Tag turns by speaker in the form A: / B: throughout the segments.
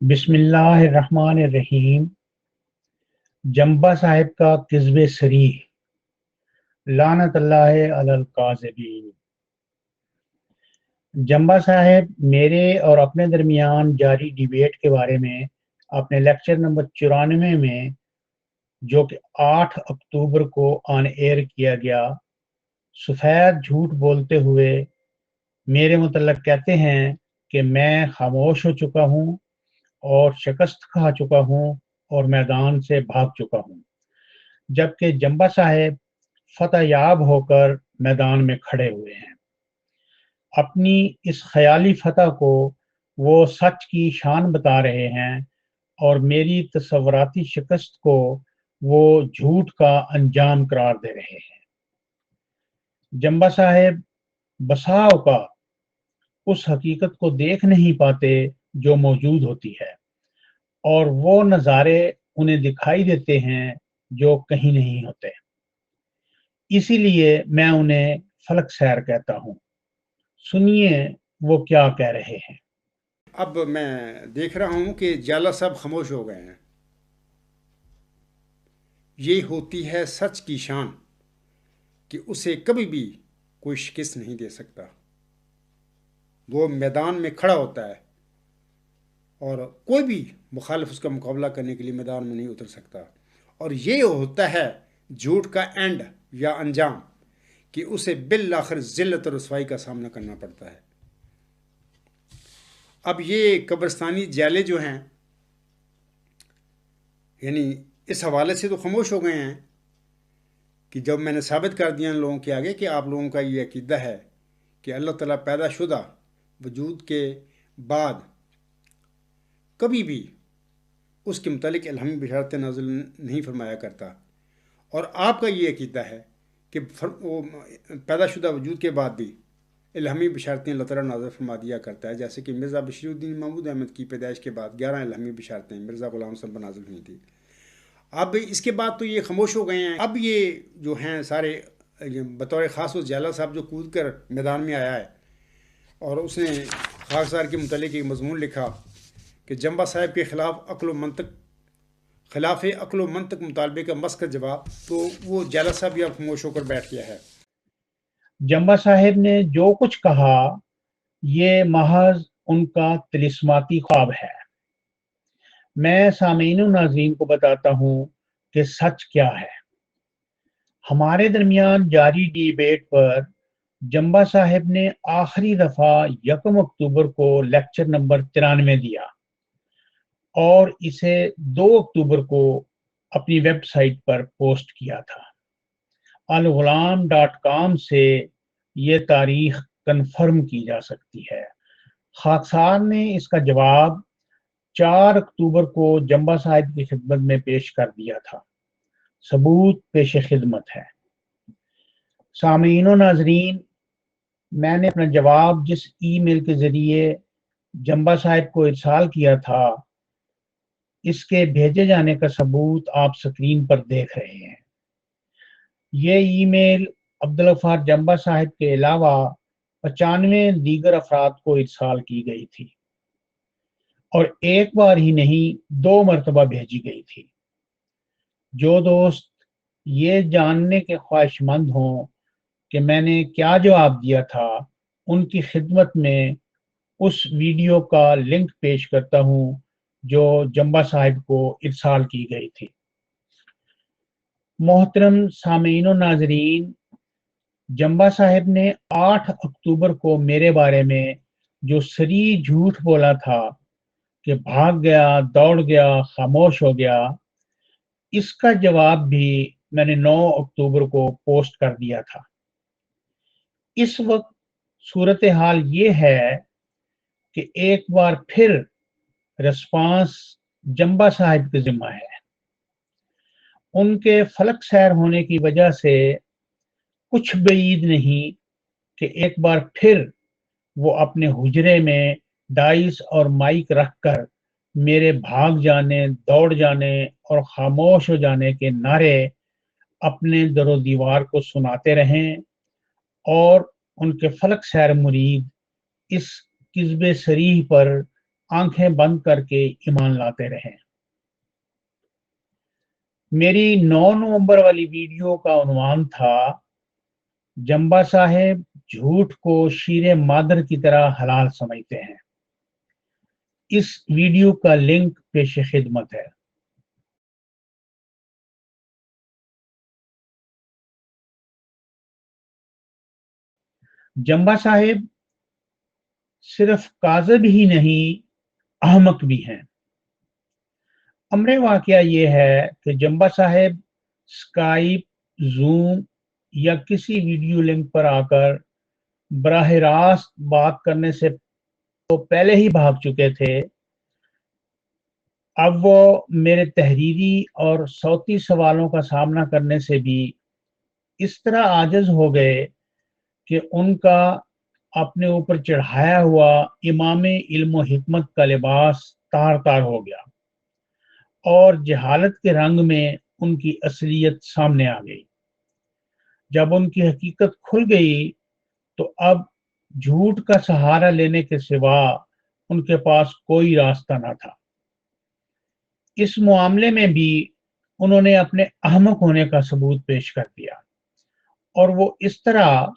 A: बिस्मिल्लाह रहमान रहीम। जंबा साहिब का किस्बे सरीह, लानतल्लाह अलल काज़िबीन। जंबा साहिब मेरे और अपने दरमियान जारी डिबेट के बारे में अपने लेक्चर नंबर 94 में, जो कि 8 अक्टूबर को ऑन एयर किया गया, सफ़ेद झूठ बोलते हुए मेरे मुतल्लक कहते हैं कि मैं खामोश हो चुका हूँ और शिकस्त खा चुका हूँ और मैदान से भाग चुका हूँ, जबकि जंबा साहिब फतह याब होकर मैदान में खड़े हुए हैं। अपनी इस ख्याली फतह को वो सच की शान बता रहे हैं और मेरी तस्वराती शिकस्त को वो झूठ का अंजाम करार दे रहे हैं। जंबा साहिब बसा औकात उस हकीकत को देख नहीं पाते जो मौजूद होती है, और वो नज़ारे उन्हें दिखाई देते हैं जो कहीं नहीं होते। इसीलिए मैं उन्हें फलक सैर कहता हूँ। सुनिए वो क्या कह रहे हैं।
B: अब मैं देख रहा हूं कि जाला साहब खामोश हो गए हैं। ये होती है सच की शान कि उसे कभी भी कोई शिकस्त नहीं दे सकता। वो मैदान में खड़ा होता है और कोई भी मुखालिफ उसका मुकाबला करने के लिए मैदान में नहीं उतर सकता। और ये होता है झूठ का एंड या अंजाम कि उसे बिल आखिर जिल्लत और रसवाई का सामना करना पड़ता है। अब ये कब्रस्तानी जाले जो हैं, यानी इस हवाले से तो खामोश हो गए हैं कि जब मैंने साबित कर दिया इन लोगों के आगे कि आप लोगों का ये अकीदा है कि अल्लाह ताला पैदाशुदा वजूद के बाद कभी भी उसके मुतालिक इल्हामी बिशारतें नाज़िल नहीं फरमाया करता, और आपका ये अकीदा है कि वो पैदाशुदा वजूद के बाद भी इल्हामी बिशारतें अल्लाह ताला नाज़िल फरमा दिया करता है। जैसे कि मिर्ज़ा बशीरुद्दीन महमूद अहमद की पैदाइश के बाद 11 इल्हामी बिशारतें मिर्ज़ा ग़ुलाम हसन पर नाज़िल हुई थी। अब इसके बाद तो ये खामोश हो गए हैं। अब ये जो हैं सारे बतौर ख़ास उस जाला साहब जो कूद कर मैदान में आया है और उसने खाकसार के मुतालिक एक मजमून लिखा कि जंबा साहब के खिलाफ अक्ल मंतक मुतालबे का मस्क जवाब, तो वो जाला साहब भी अब खामोश होकर बैठ गया है।
A: जंबा साहिब ने जो कुछ कहा ये महज उनका तिलिस्माती ख्वाब है। मैं सामीन नाज़रीन को बताता हूँ कि सच क्या है। हमारे दरमियान जारी डिबेट पर जंबा साहिब ने आखिरी दफा 1 अक्टूबर को लेक्चर नंबर 93 दिया और इसे 2 अक्टूबर को अपनी वेबसाइट पर पोस्ट किया था। अलगुलाम.com से ये तारीख कन्फर्म की जा सकती है। खाकसार ने इसका जवाब 4 अक्टूबर को जंबा साहिब की खिदमत में पेश कर दिया था। सबूत पेश खिदमत है। सामीन नाजरीन, मैंने अपना जवाब जिस ईमेल के जरिए जंबा साहिब को इरसाल किया था, इसके भेजे जाने का सबूत आप स्क्रीन पर देख रहे हैं। ये ईमेल अब्दुल गफ्फार जंबा साहिब के अलावा 95 दीगर अफराद को इरसाल की गई थी, और एक बार ही नहीं 2 मरतबा भेजी गई थी। जो दोस्त ये जानने के ख्वाहिशमंद हों कि मैंने क्या जवाब दिया था, उनकी खिदमत में उस वीडियो का लिंक पेश करता हूं जो जंबा साहिब को इरसाल की गई थी। मोहतरम सामीन और नाजरीन, जंबा साहिब ने 8 अक्टूबर को मेरे बारे में जो सरी झूठ बोला था कि भाग गया, दौड़ गया, खामोश हो गया, इसका जवाब भी मैंने 9 अक्टूबर को पोस्ट कर दिया था। इस वक्त सूरत हाल ये है कि एक बार फिर रिस्पांस जंबा साहिब के जिम्मा है। उनके फलक सैर होने की वजह से कुछ बईद नहीं कि एक बार फिर वो अपने हुजरे में डाइस और माइक रखकर मेरे भाग जाने, दौड़ जाने और खामोश हो जाने के नारे अपने दरो दीवार को सुनाते रहें, और उनके फलक सैर मुरीद इस किस्बे सरीह पर आंखें बंद करके ईमान लाते रहें। मेरी 9 नवंबर वाली वीडियो का उन्वान था, जंबा साहेब झूठ को शीरे मादर की तरह हलाल समझते हैं। इस वीडियो का लिंक पेश खिदमत है। जंबा साहेब सिर्फ काज़िब ही नहीं, अहमक भी हैं। अमरे वाकया ये है कि जंबा साहेब स्काइप, जूम या किसी वीडियो लिंक पर आकर बराह रास्त बात करने से तो पहले ही भाग चुके थे। अब वो मेरे तहरीरी और सौती सवालों का सामना करने से भी इस तरह आजिज हो गए कि उनका अपने ऊपर चढ़ाया हुआ इमामे इल्म व हिकमत का लिबास तार तार हो गया और जहालत के रंग में उनकी असलियत सामने आ गई। जब उनकी हकीकत खुल गई तो अब झूठ का सहारा लेने के सिवा उनके पास कोई रास्ता ना था। इस मामले में भी उन्होंने अपने अहमक होने का सबूत पेश कर दिया, और वो इस तरह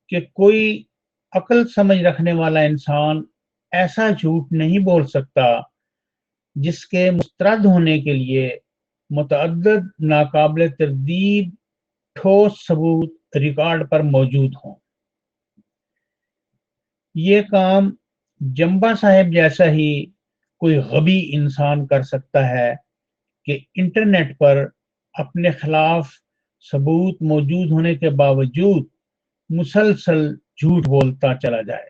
A: कि कोई अक्ल समझ रखने वाला इंसान ऐसा झूठ नहीं बोल सकता जिसके मुस्तरद होने के लिए मुतअद्दिद नाकाबिल तरदीद ठोस सबूत रिकॉर्ड पर मौजूद हों। ये काम जंबा साहब जैसा ही कोई गबी इंसान कर सकता है कि इंटरनेट पर अपने खिलाफ सबूत मौजूद होने के बावजूद मुसलसल झूठ बोलता चला जाए।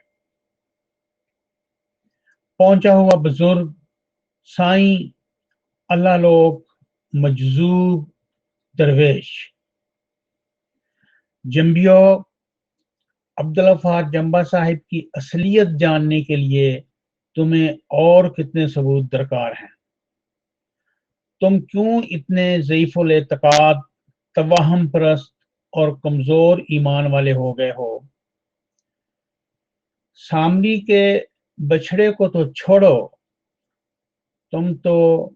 A: पहुंचा हुआ बुजुर्ग, साईं, अल्लाह लोग, मजजूब, दरवेश। जंबियो, अब्दुल्गफ्फार जंबा साहिब की असलियत जानने के लिए तुम्हें और कितने सबूत दरकार हैं? तुम क्यों इतने ज़ईफ़ुल एतकाद, तवाहम परस्त और कमजोर ईमान वाले हो गए हो? सामरी के बछड़े को तो छोड़ो, तुम तो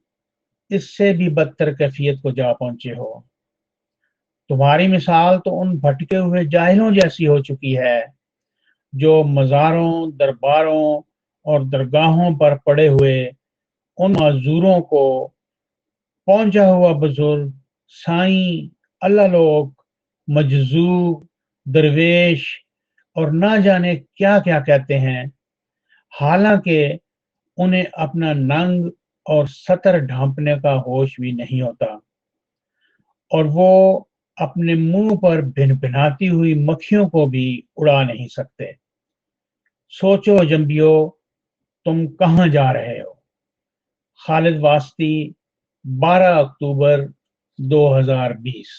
A: इससे भी बदतर कैफियत को जा पहुंचे हो। तुम्हारी मिसाल तो उन भटके हुए जाहिलों जैसी हो चुकी है जो मज़ारों, दरबारों और दरगाहों पर पड़े हुए उन माजूरों को पहुंचा हुआ बुजुर्ग, साईं, अल्लाह लोग, मजजूब, दरवेश और ना जाने क्या क्या कहते हैं, हालांकि उन्हें अपना नंग और सतर ढांपने का होश भी नहीं होता, और वो अपने मुंह पर भिनभिनाती हुई मक्खियों को भी उड़ा नहीं सकते। सोचो जंबियो, तुम कहां जा रहे हो? खालिद वास्ती, 12 अक्टूबर 2020।